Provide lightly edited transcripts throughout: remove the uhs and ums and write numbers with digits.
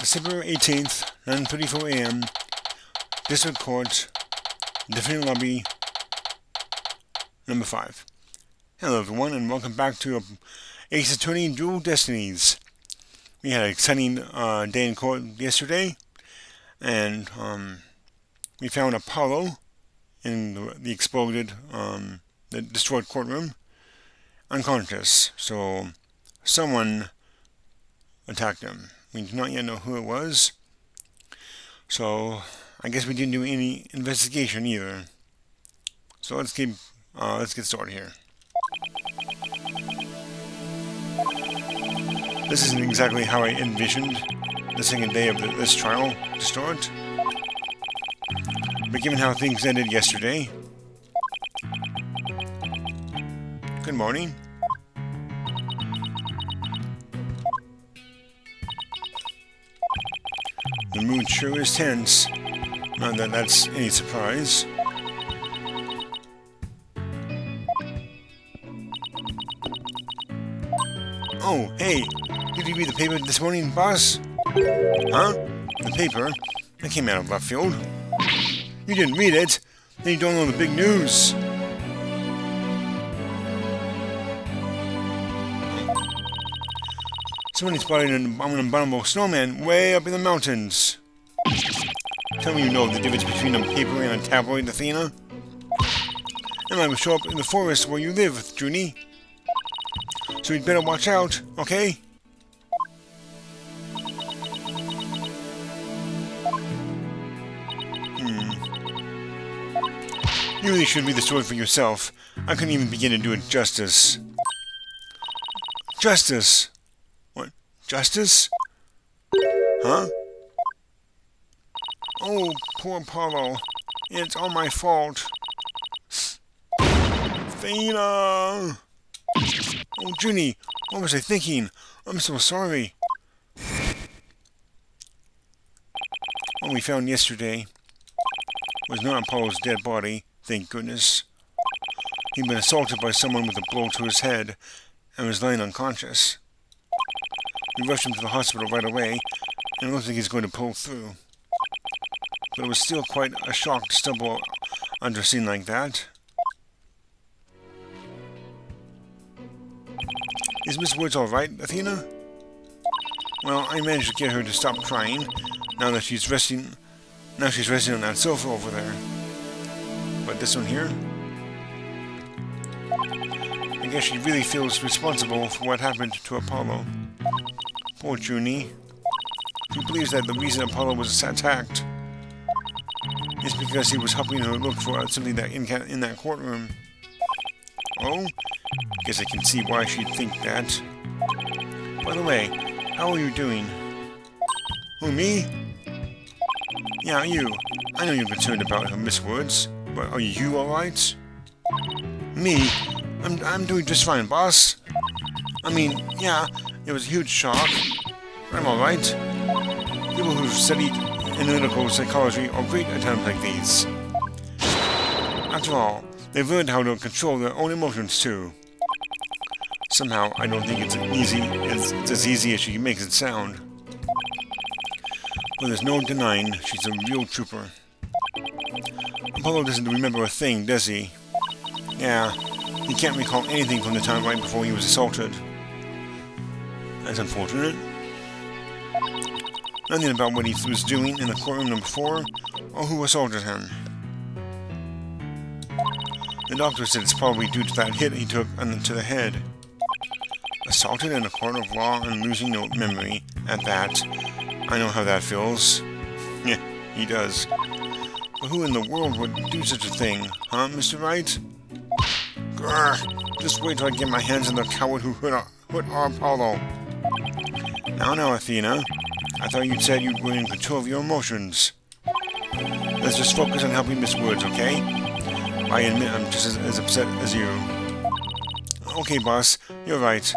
December 18th, 9:34 a.m. District Court, Different Lobby, number 5. Hello everyone, and welcome back to Ace Attorney Dual Destinies. We had an exciting day in court yesterday, and we found Apollo in the exploded, the destroyed courtroom, unconscious. So someone attacked him. We do not yet know who it was. So I guess we didn't do any investigation either. So let's get started here. This isn't exactly how I envisioned the second day of this trial to start. But given how things ended yesterday... Good morning. The mood sure is tense. Not that that's any surprise. Oh, hey! Did you read the paper this morning, boss? Huh? The paper? That came out of left field. You didn't read it? Then you don't know the big news. Somebody spotted an abominable snowman way up in the mountains. Tell me you know the difference between a paper and a tabloid, Athena. And I will show up in the forest where you live, Junie. So you'd better watch out, okay? You really should read the story for yourself. I couldn't even begin to do it justice. Justice? What? Justice? Huh? Oh, poor Apollo. It's all my fault. Athena! Oh, Junie, what was I thinking? I'm so sorry. What we found yesterday was not Apollo's dead body, thank goodness. He'd been assaulted by someone with a blow to his head and was lying unconscious. We rushed him to the hospital right away, and it looks like he's going to pull through. But it was still quite a shock to stumble under a scene like that. Is Miss Woods alright, Athena? Well, I managed to get her to stop crying, now she's resting on that sofa over there. But this one here? I guess she really feels responsible for what happened to Apollo. Poor Junie. She believes that the reason Apollo was attacked is because he was helping her look for something that in that courtroom. Oh? Guess I can see why she'd think that. By the way, how are you doing? Who, me? Yeah, you. I know you're concerned about Miss Woods, but are you alright? Me? I'm doing just fine, boss. I mean, yeah, it was a huge shock. I'm alright. People who studied analytical psychology are great at times like these. After all, they've learned how to control their own emotions too. Somehow, I don't think it's as easy as she makes it sound. But there's no denying she's a real trooper. Apollo doesn't remember a thing, does he? Yeah, he can't recall anything from the time right before he was assaulted. That's unfortunate. Nothing about what he was doing in the courtroom number 4, or who assaulted him. The doctor said it's probably due to that hit he took to the head. Assaulted in a court of law and losing no memory at that. I know how that feels. Yeah, he does. But who in the world would do such a thing, huh, Mr. Wright? Grr! Just wait till I get my hands on the coward who hurt our Apollo. Now, Athena. I thought you'd said you were in control of your emotions. Let's just focus on helping Miss Woods, okay? I admit I'm just as upset as you. Okay, boss. You're right.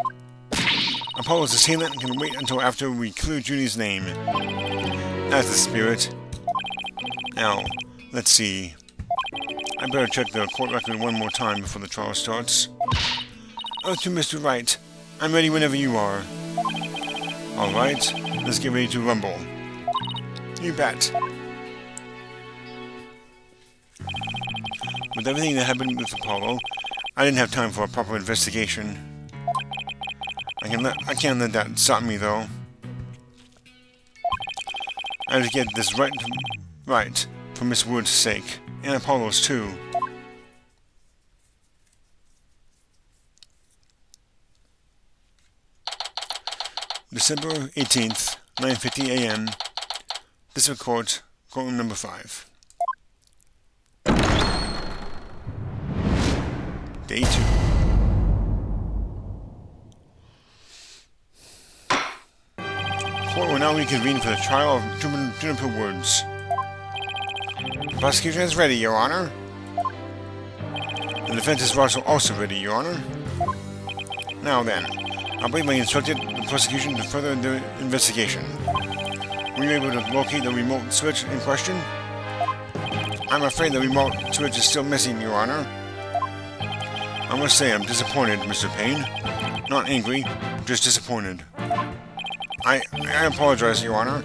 Apollo's assailant and can wait until after we clear Junie's name. That's the spirit. Now, let's see. I better check the court record one more time before the trial starts. To Mr. Wright. I'm ready whenever you are. Alright, let's get ready to rumble. You bet. With everything that happened with Apollo, I didn't have time for a proper investigation. I can't let that stop me, though. I have to get this right for Miss Wood's sake, and Apollo's too. December 18th, 9:50 a.m. District Court, Courtroom Number 5. Day 2. Court will now reconvene for the trial of Juniper Woods. The prosecution is ready, Your Honor. The defense is also ready, Your Honor. Now then, I believe I instructed the prosecution to further the investigation. Were you able to locate the remote switch in question? I'm afraid the remote switch is still missing, Your Honor. I must say I'm disappointed, Mr. Payne. Not angry, just disappointed. I apologize, Your Honor.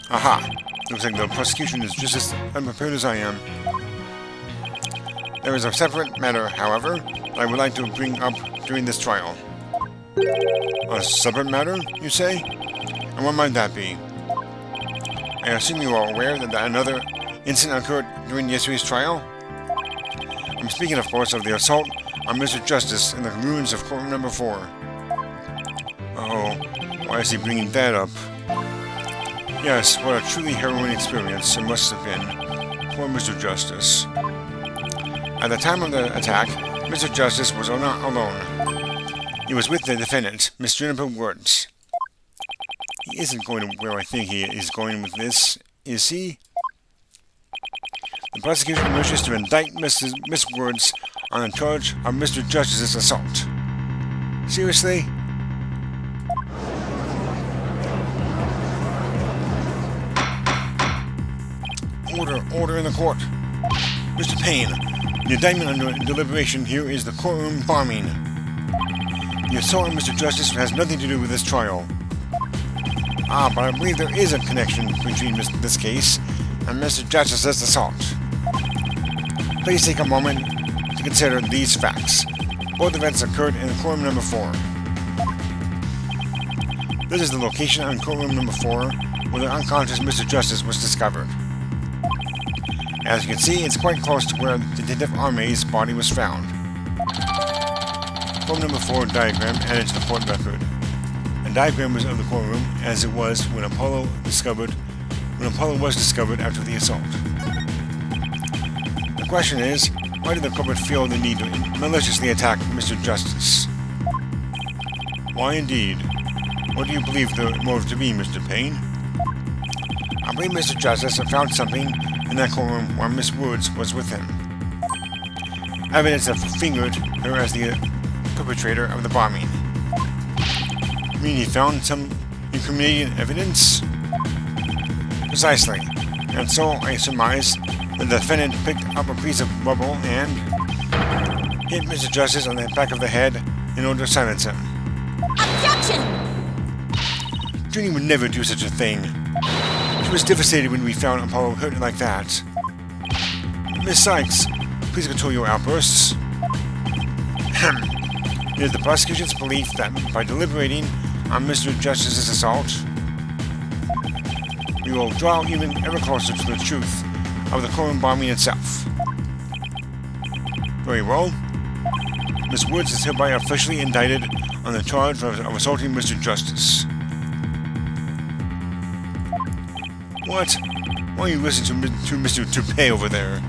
Aha! Looks like the prosecution is just as unprepared as I am. There is a separate matter, however, that I would like to bring up during this trial. A separate matter, you say? And what might that be? I assume you are aware that another incident occurred during yesterday's trial? I'm speaking, of course, of the assault on Mr. Justice in the ruins of Courtroom Number 4. Oh, why is he bringing that up? Yes, what a truly harrowing experience it must have been. Poor Mr. Justice. At the time of the attack, Mr. Justice was not alone. He was with the defendant, Miss Juniper Woods. He isn't going to where I think he is going with this, is he? The prosecution wishes to indict Miss Woods on a charge of Mr. Justice's assault. Seriously? Order in the court. Mr. Payne, the indictment under deliberation here is the courtroom bombing. The assault on Mr. Justice has nothing to do with this trial. But I believe there is a connection between this case and Mr. Justice's assault. Please take a moment to consider these facts. Both events occurred in courtroom number 4. This is the location on courtroom number 4 where the unconscious Mr. Justice was discovered. As you can see, it's quite close to where Detective Armay's body was found. Courtroom number 4 diagram added to the court record. A diagram was of the courtroom as it was when Apollo was discovered after the assault. The question is, why did the culprit feel the need to maliciously attack Mr. Justice? Why indeed? What do you believe the motive to be, Mr. Payne? I believe Mr. Justice had found something in that courtroom while Miss Woods was with him. Evidence that fingered her as the perpetrator of the bombing. You mean he found some incriminating evidence? Precisely. And so I surmise the defendant picked up a piece of rubble and hit Mr. Justice on the back of the head in order to silence him. Objection! Junie would never do such a thing. She was devastated when we found Apollo hurt like that. Miss Sykes, please control your outbursts. It is the prosecution's belief that by deliberating on Mr. Justice's assault, we will draw even ever closer to the truth of the courtroom bombing itself. Very well. Miss Woods is hereby officially indicted on the charge of assaulting Mr. Justice. What? Why are you listening to Mr. Toupee over there?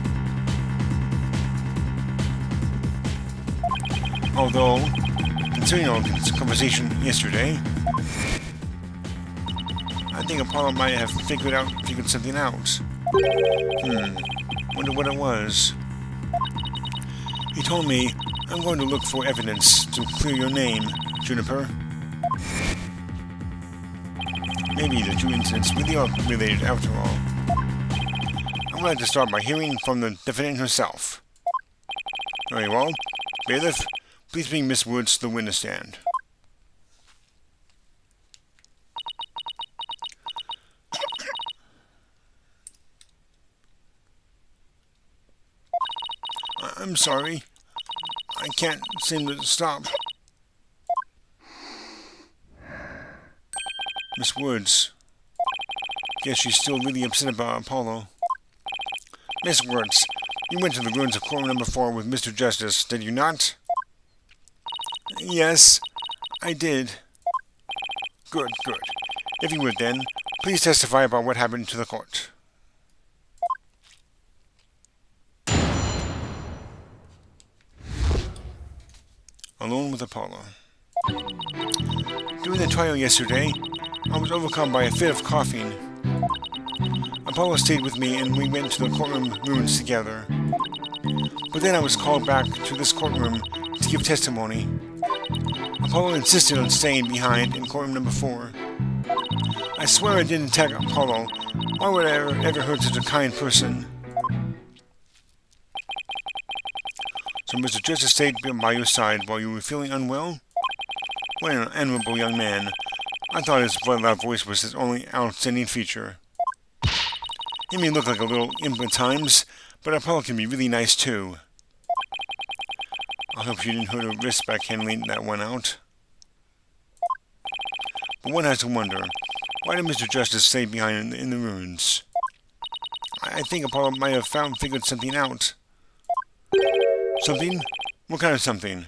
Although, considering our conversation yesterday, I think Apollo might have figured something out. Wonder what it was. He told me, I'm going to look for evidence to clear your name, Juniper. Maybe the two incidents really are related after all. I would like to start by hearing from the defendant herself. Very well. Bailiff, please bring Miss Woods to the witness stand. I'm sorry. I can't seem to stop. Miss Woods. Guess she's still really upset about Apollo. Miss Woods, you went to the ruins of courtroom number 4 with Mr. Justice, did you not? Yes, I did. Good, good. If you would then, please testify about what happened to the court. Alone with Apollo. During the trial yesterday, I was overcome by a fit of coughing. Apollo stayed with me and we went to the courtroom ruins together. But then I was called back to this courtroom to give testimony. Apollo insisted on staying behind in courtroom number 4. I swear I didn't attack Apollo. Why would I ever hurt such a kind person? So Mr. Justice stayed by your side while you were feeling unwell? What an admirable young man. I thought his loud voice was his only outstanding feature. He may look like a little imp at times, but Apollo can be really nice too. I hope you didn't hurt her wrist by handling that one out. But one has to wonder, why did Mr. Justice stay behind in the ruins? I think Apollo might have figured something out. Something? What kind of something?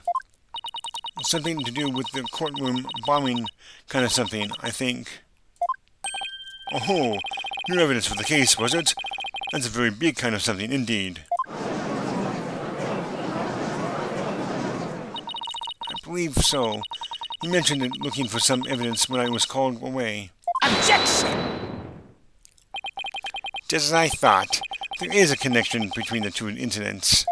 Something to do with the courtroom bombing kind of something, I think. Oh, new evidence for the case, was it? That's a very big kind of something indeed. I believe so. He mentioned it looking for some evidence when I was called away. Objection! Just as I thought, there is a connection between the two incidents.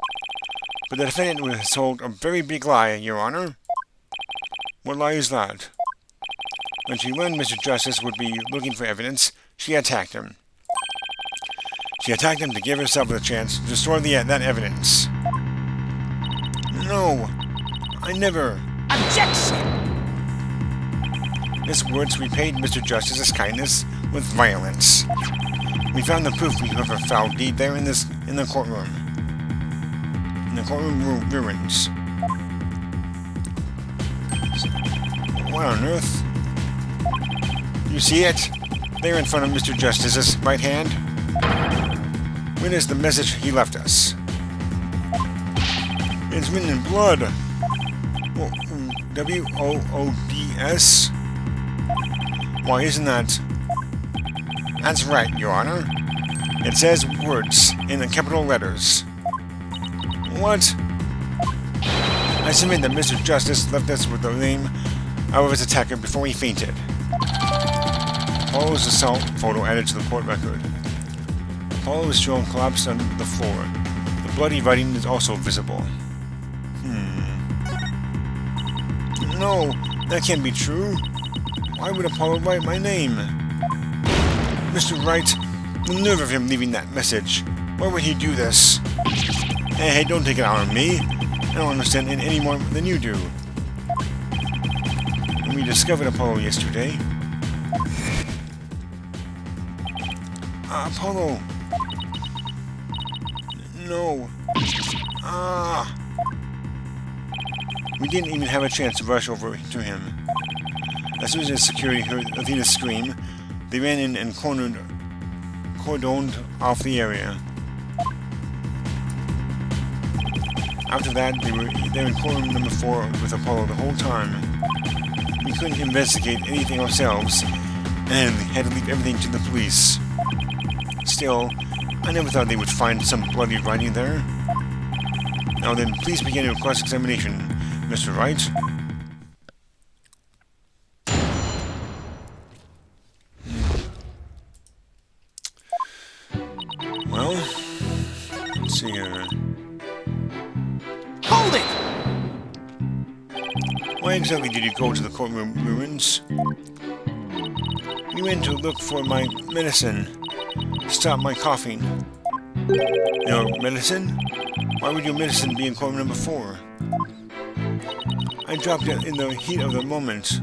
But the defendant was told a very big lie, Your Honor. What lie is that? When she learned Mr. Justice would be looking for evidence, she attacked him. She attacked him to give herself the chance to destroy that evidence. No, I never. Objection! Miss Woods repaid Mr. Justice's kindness with violence. We found the proof of her foul deed there in the courtroom. In the courtroom ruins. What on earth? You see it? There in front of Mr. Justice's right hand. When is the message he left us? It's written in blood. W-O-O-D-S? Why, isn't that... That's right, Your Honor. It says words in the capital letters. What? I submit that Mr. Justice left us with the name of his attacker before he fainted. Apollo's assault photo added to the court record. Apollo is shown collapsed on the floor. The bloody writing is also visible. No, that can't be true. Why would Apollo write my name? Mr. Wright, the nerve of him leaving that message. Why would he do this? Hey, don't take it out on me. I don't understand it any more than you do. When we discovered Apollo yesterday... Apollo! No. We didn't even have a chance to rush over to him. As soon as security heard Athena's scream, they ran in and cordoned off the area. After that, they were there in courtroom number 4 with Apollo the whole time. We couldn't investigate anything ourselves, and had to leave everything to the police. Still, I never thought they would find some bloody writing there. Now then, please begin your cross-examination, Mr. Wright. Well, let's see here. Hold it! Why exactly did you go to the courtroom ruins? We went to look for my medicine. Stop my coughing. Your medicine? Why would your medicine be in courtroom number 4? I dropped it in the heat of the moment.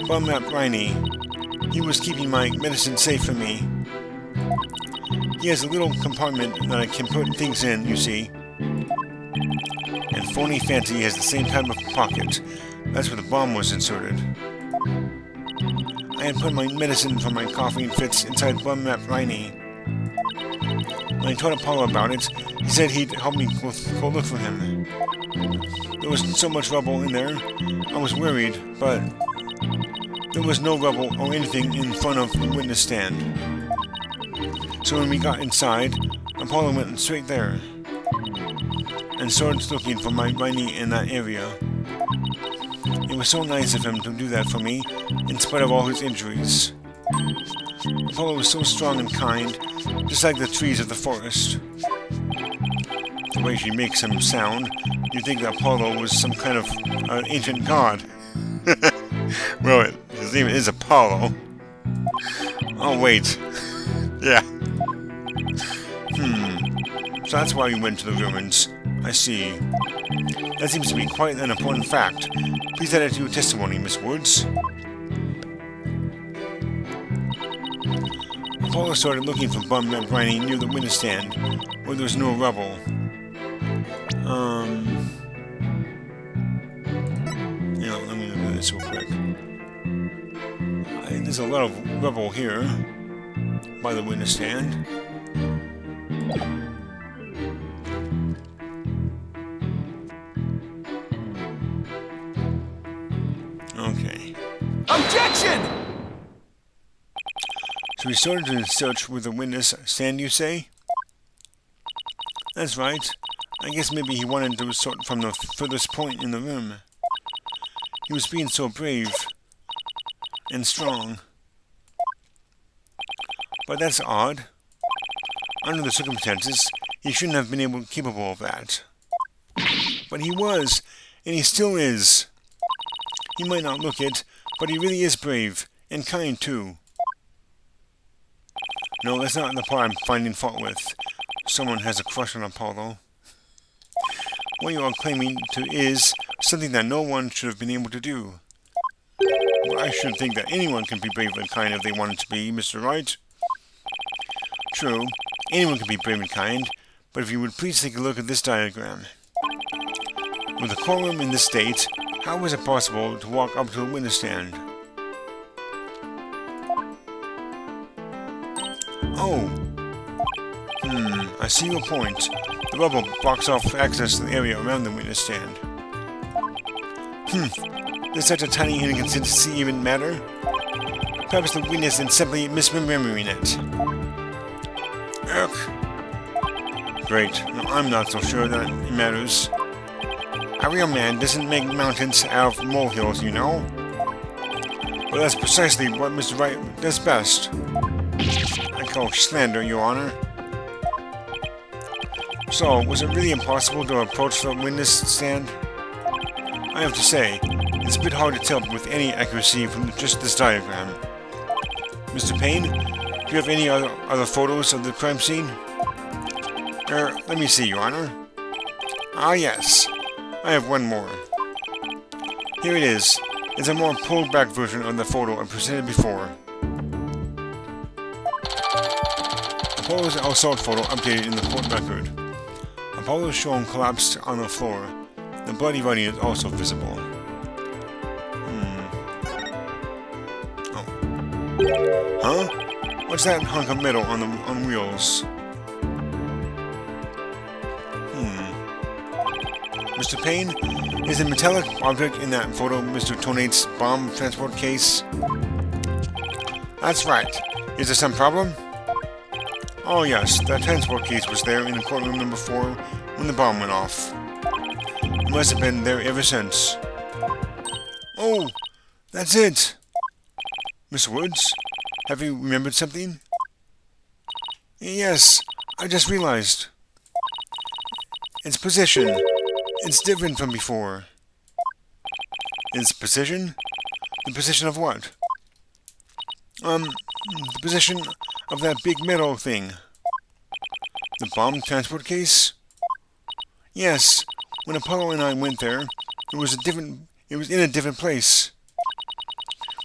Bum-Map Riney. He was keeping my medicine safe for me. He has a little compartment that I can put things in, you see. And phony fancy has the same type of pocket. That's where the bomb was inserted. I had put my medicine for my coughing fits inside bum map Riney. When I told Apollo about it, he said he'd help me go look for him. There was so much rubble in there, I was worried, but there was no rubble or anything in front of the witness stand. So when we got inside, Apollo went straight there and started looking for my Riney in that area. It was so nice of him to do that for me, in spite of all his injuries. Apollo was so strong and kind, just like the trees of the forest. The way she makes him sound, you'd think that Apollo was some kind of ancient god. Well, his name is Apollo. Oh, wait. Yeah. So that's why you went to the ruins. I see. That seems to be quite an important fact. Please add it to your testimony, Miss Woods. Apollo started looking for bum map Riney near the witness stand, where there was no rubble. Let me look at this real quick. There's a lot of rubble here by the witness stand. Okay. Objection! So we started to search with the witness stand, you say? That's right. I guess maybe he wanted to sort from the furthest point in the room. He was being so brave and strong. But that's odd. Under the circumstances, he shouldn't have been capable of that. But he was, and he still is. He might not look it, but he really is brave, and kind too. No, that's not the part I'm finding fault with. Someone has a crush on Apollo. What you are claiming to is something that no one should have been able to do. Well, I should think that anyone can be brave and kind if they wanted to be, Mr. Wright. True, anyone can be brave and kind, but if you would please take a look at this diagram. With the courtroom in this state, how was it possible to walk up to a witness stand? Oh! I see your point. The rubble blocks off access to the area around the witness stand. Does such a tiny inconsistency even matter? Perhaps the witness is simply misremembering it. Ugh. Great. No, I'm not so sure that it matters. A real man doesn't make mountains out of molehills, you know. But that's precisely what Mr. Wright does best. I call slander, Your Honor. So, was it really impossible to approach the witness stand? I have to say, it's a bit hard to tell with any accuracy from just this diagram. Mr. Payne, do you have any other photos of the crime scene? Let me see, Your Honor. Ah, yes. I have one more. Here it is. It's a more pulled-back version of the photo I presented before. Apollo's assault photo updated in the court record. Apollo is shown collapsed on the floor. The bloody writing is also visible. Oh. Huh? What's that hunk of metal on wheels? Mr. Payne, is the metallic object in that photo Mr. Tonate's bomb transport case? That's right. Is there some problem? Oh yes, that transport case was there in the courtroom number 4 when the bomb went off. It must have been there ever since. Oh, that's it! Miss Woods, have you remembered something? Yes, I just realized. Its position. It's different from before. Its position? The position of what? The position of that big metal thing. The bomb transport case? Yes, when Apollo and I went there, it was in a different place.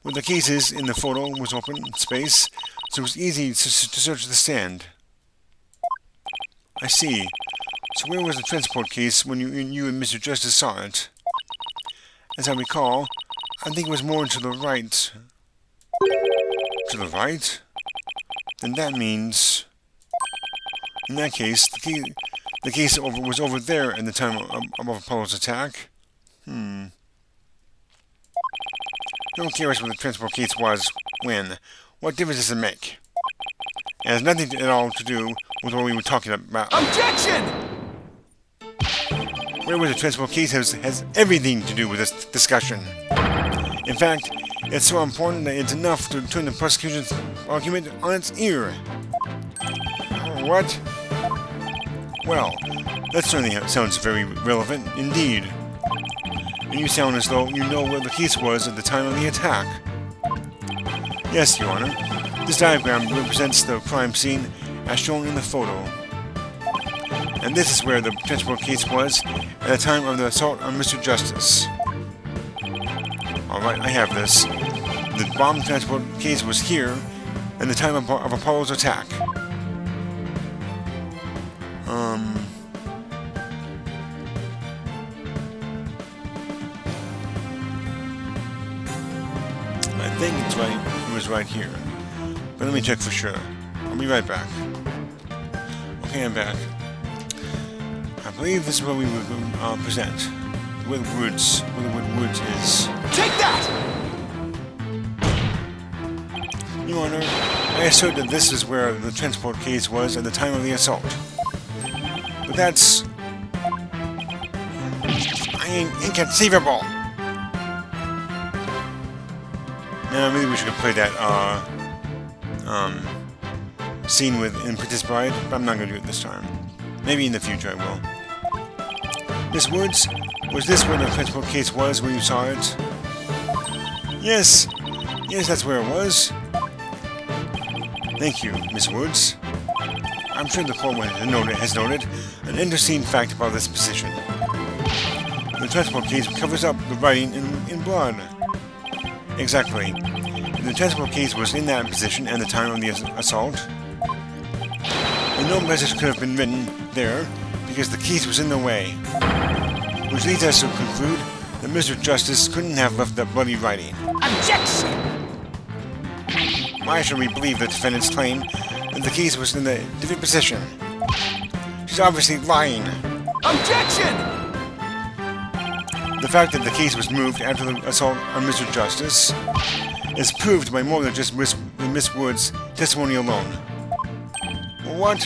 Where the cases in the photo was open space, so it was easy to search the stand. I see. So where was the transport case when you and Mr. Justice saw it? As I recall, I think it was more to the right. To the right? Then that means... In that case, the case was over there at the time of Apollo's attack. No one cares what the transport case was when. What difference does it make? It has nothing at all to do with what we were talking about. Objection! Where was the transport case has everything to do with this discussion. In fact, it's so important that it's enough to turn the prosecution's argument on its ear. What? Well, that certainly sounds very relevant indeed. And you sound as though you know where the case was at the time of the attack. Yes, Your Honor. This diagram represents the crime scene as shown in the photo. And this is where the transport case was at the time of the assault on Mr. Justice. Alright, I have this. The bomb transport case was here at the time of Apollo's attack. I think it's right. It was right here. But let me check for sure. I'll be right back. Okay, I'm back. I believe this is what we would present. Where the word woods is. Take that! Your Honor, I assert that this is where the transport case was at the time of the assault. But that's... inconceivable! Now, maybe we should play that, scene in Princess Bride, but I'm not going to do it this time. Maybe in the future I will. Miss Woods, was this where the transport case was when you saw it? Yes. Yes, that's where it was. Thank you, Miss Woods. I'm sure the court has noted an interesting fact about this position. The transport case covers up the writing in blood. Exactly. The transport case was in that position at the time of the assault. And no message could have been written there because the case was in the way. Which leads us to conclude that Mr. Justice couldn't have left that bloody writing. Objection! Why should we believe the defendant's claim that the case was in a different position? She's obviously lying. Objection! The fact that the case was moved after the assault on Mr. Justice is proved by more than just Miss Wood's testimony alone. What?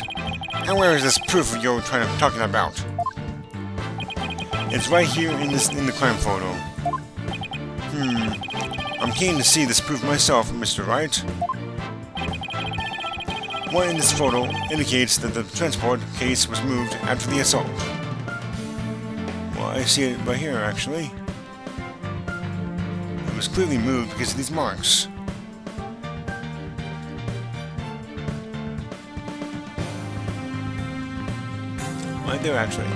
And where is this proof you're talking about? It's right here in the crime photo. I'm keen to see this proof myself, Mr. Wright. One in this photo indicates that the transport case was moved after the assault. Well, I see it right here, actually. It was clearly moved because of these marks. Right there, actually.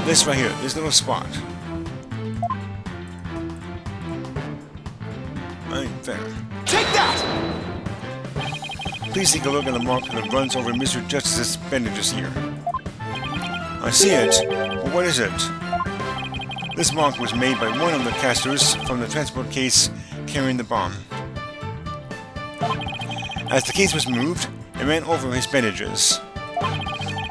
This right here, this little spot. Right there. Take that! Please take a look at the mark that runs over Mr. Justice's bandages here. I see it, but what is it? This mark was made by one of the casters from the transport case carrying the bomb. As the case was moved, it ran over his bandages.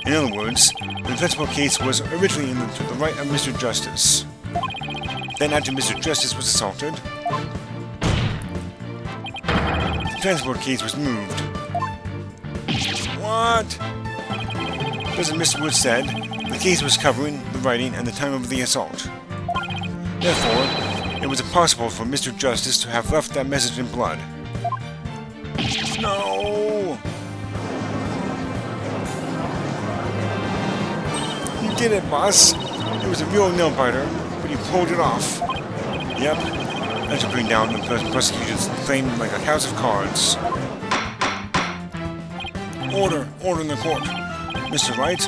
In other words, the transport case was originally to the right of Mr. Justice. Then after Mr. Justice was assaulted, the transport case was moved. What? As Mr. Wood said, the case was covering the writing at the time of the assault. Therefore, it was impossible for Mr. Justice to have left that message in blood. No! You did it, boss. It was a real nail-biter, but you pulled it off. Yep, that should bring down the prosecution's claim like a house of cards. Order in the court. Mr. Wright,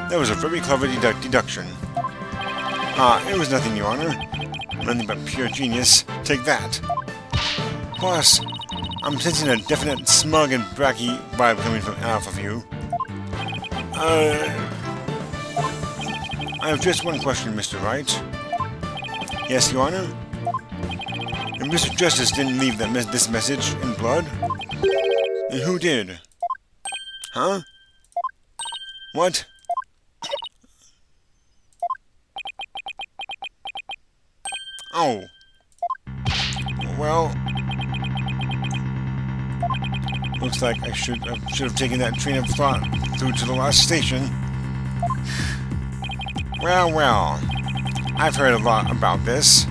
that was a very clever deduction. It was nothing, Your Honor. Nothing but pure genius. Take that. Boss, I'm sensing a definite smug and bracky vibe coming from off of you. I have just one question, Mr. Wright. Yes, Your Honor? If Mr. Justice didn't leave this message in blood, then who did? Huh? What? Oh. Well, looks like I should have taken that train of thought through to the last station. Well, I've heard a lot about this.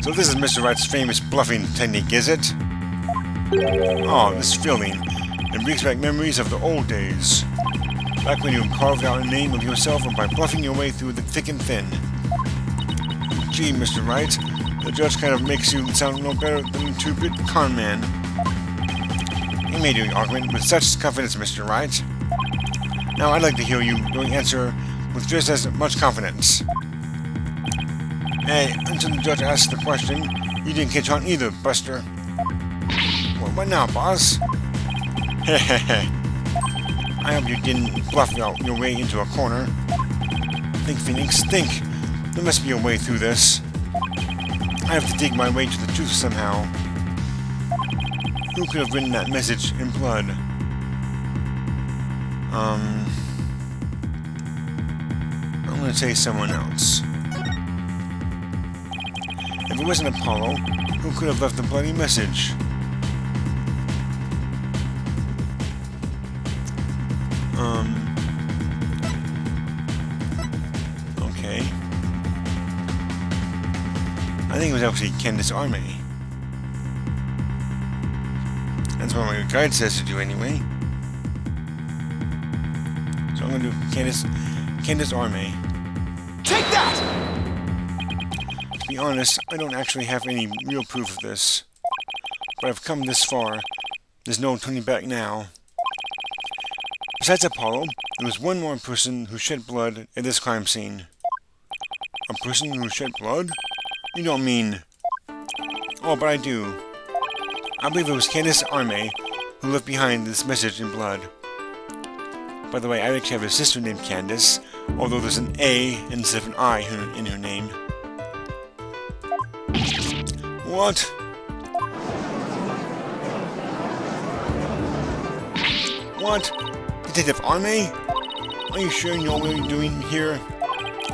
So this is Mr. Wright's famous bluffing technique, is it? Oh, this feeling. It brings back memories of the old days. Back when you carved out a name of yourself by bluffing your way through the thick and thin. Gee, Mr. Wright, the judge kind of makes you sound no better than a two-bit con man. You made your argument with such confidence, Mr. Wright. Now I'd like to hear you answer with just as much confidence. Hey, until the judge asks the question, you didn't catch on either, Buster. Well, what now, boss? Hehehe. I hope you didn't bluff out your way into a corner. Think, Phoenix, think. There must be a way through this. I have to dig my way to the truth somehow. Who could have written that message in blood? I'm gonna say someone else. If it wasn't Apollo, who could have left the bloody message? Okay. I think it was actually Candace Arme. That's what my guide says to do anyway. So I'm gonna do Candace Arme. Take that! To be honest, I don't actually have any real proof of this. But I've come this far. There's no turning back now. Besides Apollo, there was one more person who shed blood at this crime scene. A person who shed blood? You don't mean... Oh, but I do. I believe it was Candace Arme who left behind this message in blood. By the way, I actually have a sister named Candace, although there's an A instead of an I in her name. What? What? Detective Arme? Are you sure you know what you're doing here?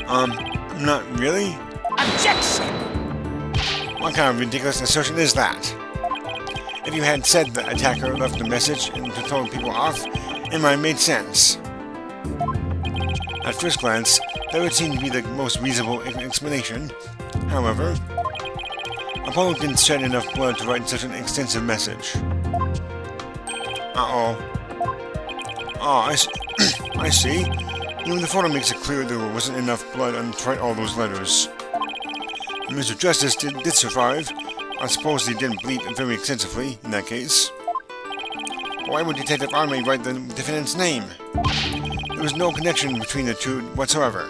Not really? Objection! What kind of ridiculous assertion is that? If you had said the attacker left the message and to throw people off, it might have made sense. At first glance, that would seem to be the most reasonable explanation. However, Apollo didn't shed enough blood to write such an extensive message. Uh-oh. Oh, I see. Even the photo makes it clear there wasn't enough blood to write all those letters. Mr. Justice did survive. I suppose he didn't bleed very extensively in that case. Why would Detective Arme write the defendant's name? There was no connection between the two whatsoever.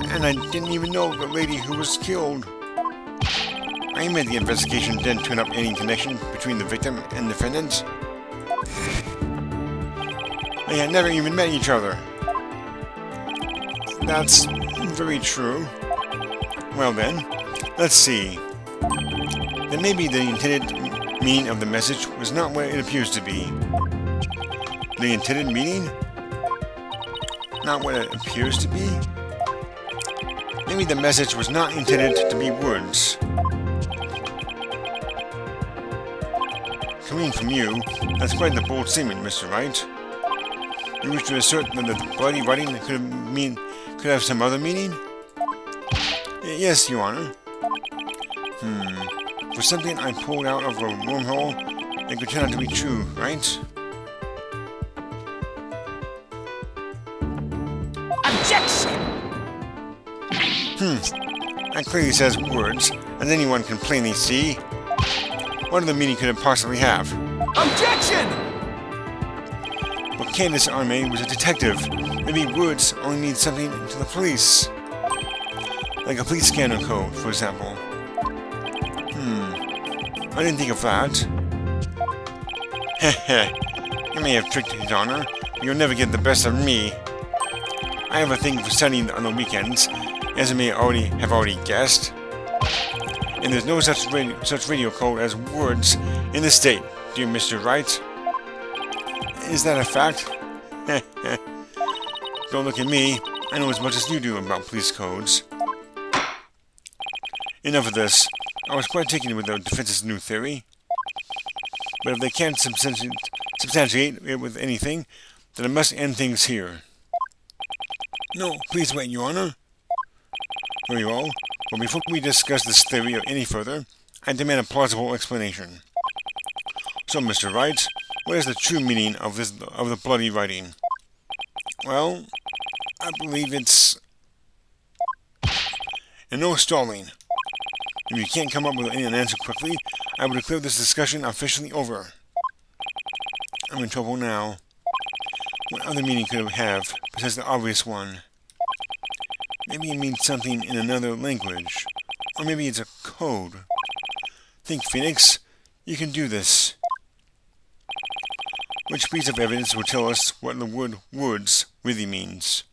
And I didn't even know the lady who was killed. I made the investigation didn't turn up any connection between the victim and the defendant. They had never even met each other. That's very true. Well then, let's see. Then maybe the intended meaning of the message was not what it appears to be. The intended meaning? Not what it appears to be? Maybe the message was not intended to be words. Coming from you, that's quite the bold statement, Mr. Wright. You wish to assert that the bloody writing could have some other meaning? Yes, Your Honor. For something I pulled out of a wormhole, it could turn out to be true, right? Objection! That clearly says words, as anyone can plainly see. What other meaning could it possibly have? Objection! But Candace Arme was a detective. Maybe words only mean something to the police. Like a police scanner code, for example. I didn't think of that. Heh. You may have tricked His Honor, but you'll never get the best of me. I have a thing for studying on the weekends, as you may have already guessed. And there's no such radio code as words in the state, dear Mr. Wright. Is that a fact? Don't look at me. I know as much as you do about police codes. Enough of this. I was quite taken with the defense's new theory. But if they can't substantiate it with anything, then I must end things here. No, please wait, Your Honor. Very well. But before we discuss this theory any further, I demand a plausible explanation. So, Mr. Wright, what is the true meaning of the bloody writing? Well, I believe it's... And no stalling. If you can't come up with an answer quickly, I will declare this discussion officially over. I'm in trouble now. What other meaning could it have, besides the obvious one? Maybe it means something in another language. Or maybe it's a code. Think, Phoenix. You can do this. Which piece of evidence will tell us what the word words really means?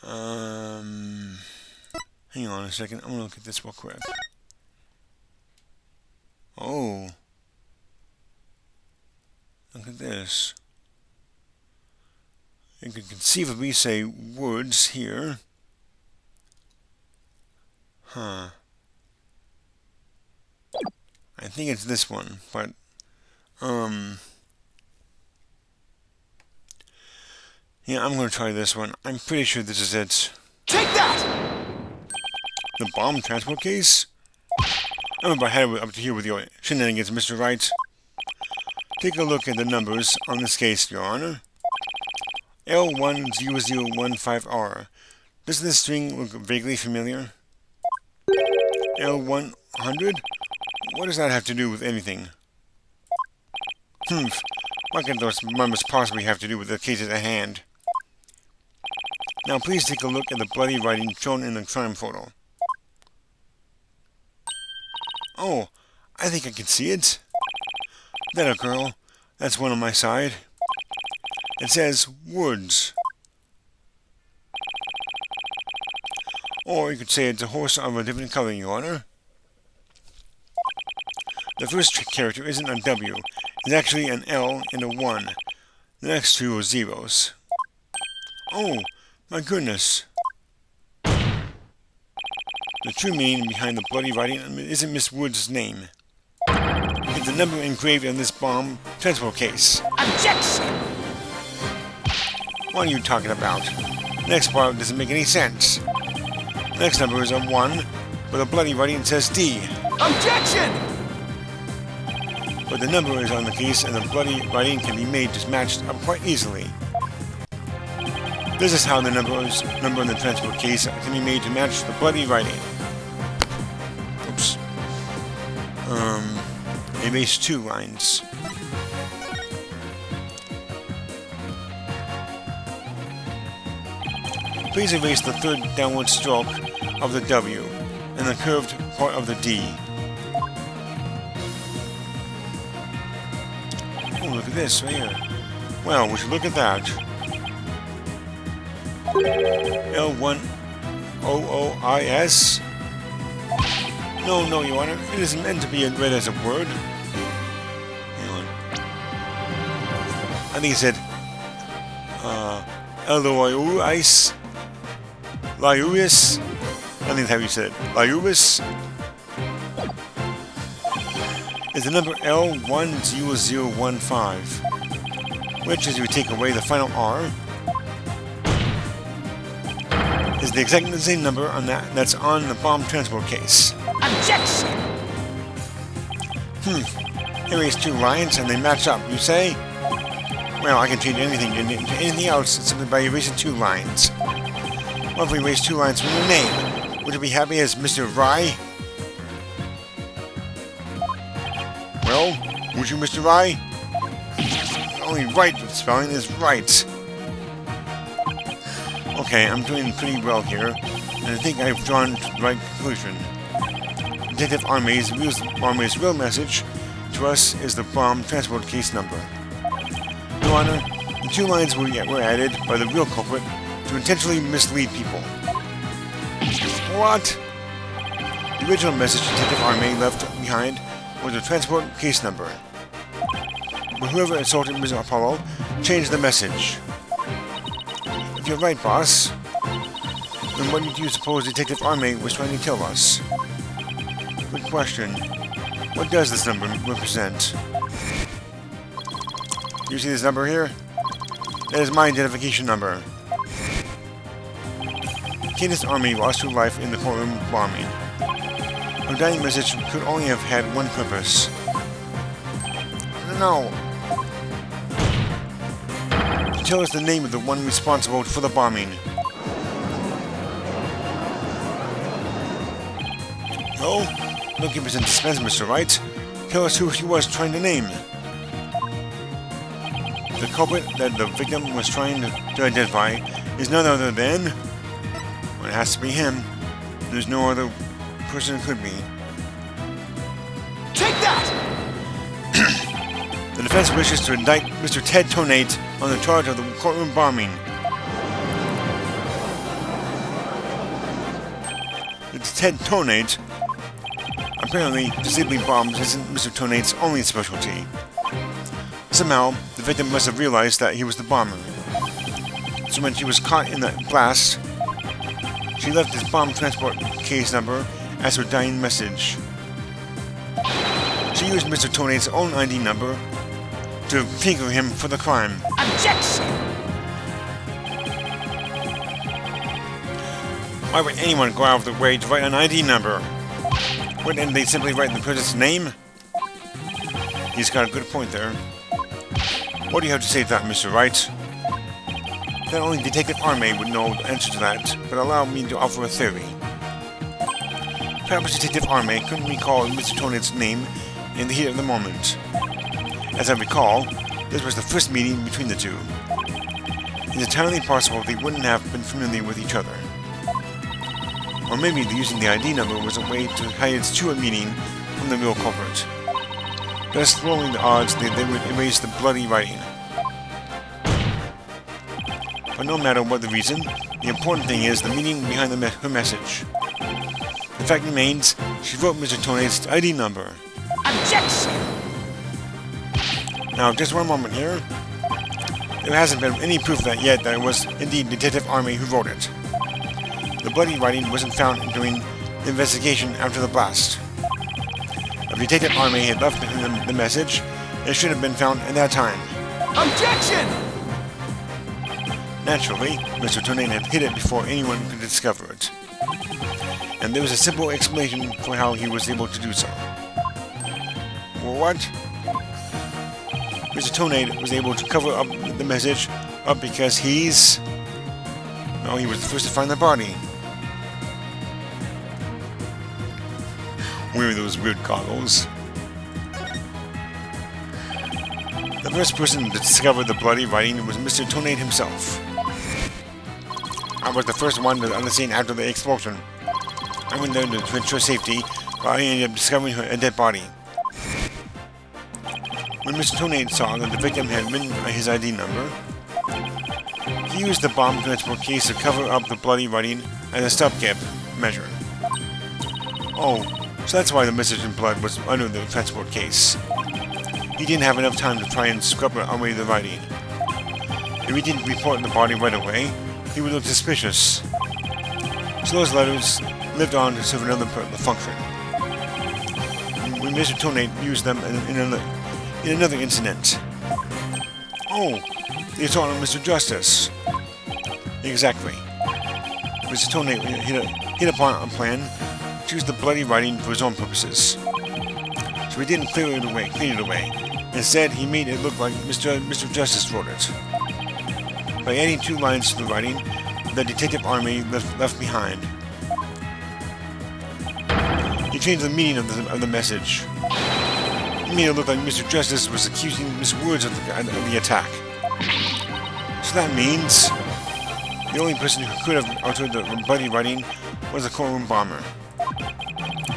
Hang on a second. I'm going to look at this real quick. Oh. Look at this. You could conceivably say words here. Huh. I think it's this one, but, yeah, I'm going to try this one. I'm pretty sure this is it. Take that! The bomb transport case? I remember I had it up to here with your shenanigans, Mr. Wright. Take a look at the numbers on this case, Your Honor. L10015R. Doesn't this string look vaguely familiar? L100? What does that have to do with anything? What can those numbers possibly have to do with the cases at hand? Now please take a look at the bloody writing shown in the crime photo. Oh, I think I can see it. That a girl. That's one on my side. It says words. Or you could say it's a horse of a different color, Your Honor. The first character isn't a W. It's actually an L and a 1. The next two are zeros. Oh, my goodness. The true meaning behind the bloody writing isn't Miss Wood's name. It's the number engraved on this bomb transport case. Objection! What are you talking about? The next part doesn't make any sense. The next number is a 1, but the bloody writing says D. Objection! But the number is on the case, and the bloody writing can be made to match up quite easily. This is how the number on the transport case can be made to match the bloody writing. Oops. Erase 2 lines. Please erase the third downward stroke of the W and the curved part of the D. Oh, look at this right here. Well, would you look at that? L1OOIS? No, Your Honor. It isn't meant to be read as a word. Hang on. I think it said Eloiuis. Liuis. I think that's how you said it. Liuis is the number L10015, which, as you take away the final R, is the exact same number on that's on the bomb transport case. Objection! Erase 2 lines and they match up, you say? Well, I can change anything into anything else simply by erasing 2 lines. What if we erase 2 lines from your name? Would you be happy as Mr. Rye? Well, would you, Mr. Rye? Only right spelling is right. Okay, I'm doing pretty well here, and I think I've drawn to the right conclusion. Detective Army's real message to us is the bomb transport case number. Your Honor, the 2 lines were added by the real culprit to intentionally mislead people. What? The original message Detective Arme left behind was a transport case number. But whoever assaulted Mr. Apollo changed the message. If you're right, boss, then what did you suppose Detective Arme was trying to tell us? Good question. What does this number represent? You see this number here? That is my identification number. Candace Arme lost her life in the courtroom bombing. Her dying message could only have had one purpose. No. To tell us the name of the one responsible for the bombing. No? Don't give us in suspense, Mr. Wright. Tell us who he was trying to name. The culprit that the victim was trying to identify is none other than... Well, it has to be him. There's no other person it could be. Take that! The defense wishes to indict Mr. Ted Tonate on the charge of the courtroom bombing. It's Ted Tonate. Apparently, disabling bombs isn't Mr. Tonate's only specialty. Somehow, the victim must have realized that he was the bomber. So when she was caught in the blast, she left his bomb transport case number as her dying message. She used Mr. Tonate's own ID number to finger him for the crime. Objection! Why would anyone go out of their way to write an ID number? Wouldn't they simply write the person's name? He's got a good point there. What do you have to say to that, Mr. Wright? Not only Detective Arme would know the answer to that, but allow me to offer a theory. Perhaps Detective Arme couldn't recall Mr. Tonate's name in the heat of the moment. As I recall, this was the first meeting between the two. It's entirely possible they wouldn't have been familiar with each other. Or maybe using the ID number was a way to hide its true meaning from the real culprit, thus lowering the odds that they would erase the bloody writing. But no matter what the reason, the important thing is the meaning behind her message. The fact remains, she wrote Mr. Tonate's ID number. Objection! Now, just one moment here. There hasn't been any proof that yet that it was indeed Detective Arme who wrote it. The bloody writing wasn't found during the investigation after the blast. If Detective Arme had left the message, it should have been found at that time. Objection! Naturally, Mr. Tonate had hid it before anyone could discover it. And there was a simple explanation for how he was able to do so. What? Mr. Tonate was able to cover up the message up because he's... No, he was the first to find the body. Wear those weird goggles. The first person to discover the bloody writing was Mr. Tonate himself. I was the first one on the scene after the explosion. I went there to ensure safety, but I ended up discovering a dead body. When Mr. Tonate saw that the victim had written his ID number, he used the bomb transport case to cover up the bloody writing as a stopgap measure. Oh, so that's why the message in blood was under the transport case. He didn't have enough time to try and scrub away the writing. If he didn't report the body right away, he would look suspicious. So those letters lived on to serve another function. When Mr. Tonate used them in another incident. Oh, the assault on Mr. Justice. Exactly. Mr. Tonate hit upon a plan to use the bloody writing for his own purposes. So he didn't clean it away. Instead, he made it look like Mr. Justice wrote it. By adding 2 lines to the writing that Detective Arme left behind. He changed the meaning of the message. He made it look like Mr. Justice was accusing Miss Woods of the attack. So that means the only person who could have altered the bloody writing was the courtroom bomber,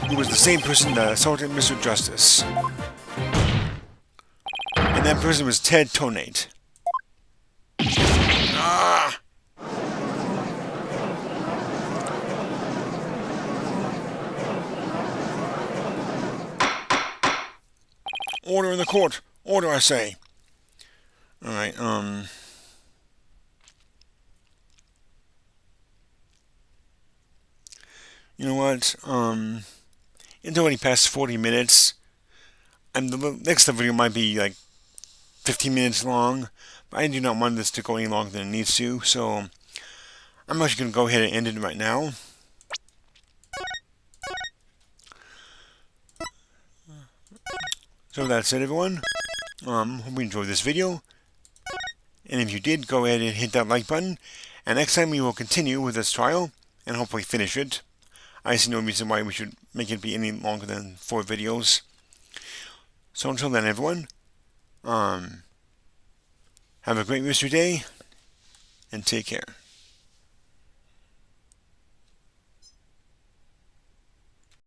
who was the same person that assaulted Mr. Justice. And that person was Ted Tonate. Ah! Order in the court. Order, I say. Alright, you know what? It's already past 40 minutes. And the next video might be like 15 minutes long. But I do not want this to go any longer than it needs to. So I'm actually going to go ahead and end it right now. So that's it, everyone. Hope you enjoyed this video. And if you did, go ahead and hit that like button. And next time we will continue with this trial and hopefully finish it. I see no reason why we should make it be any longer than 4 videos. So until then, everyone, have a great rest of your day and take care.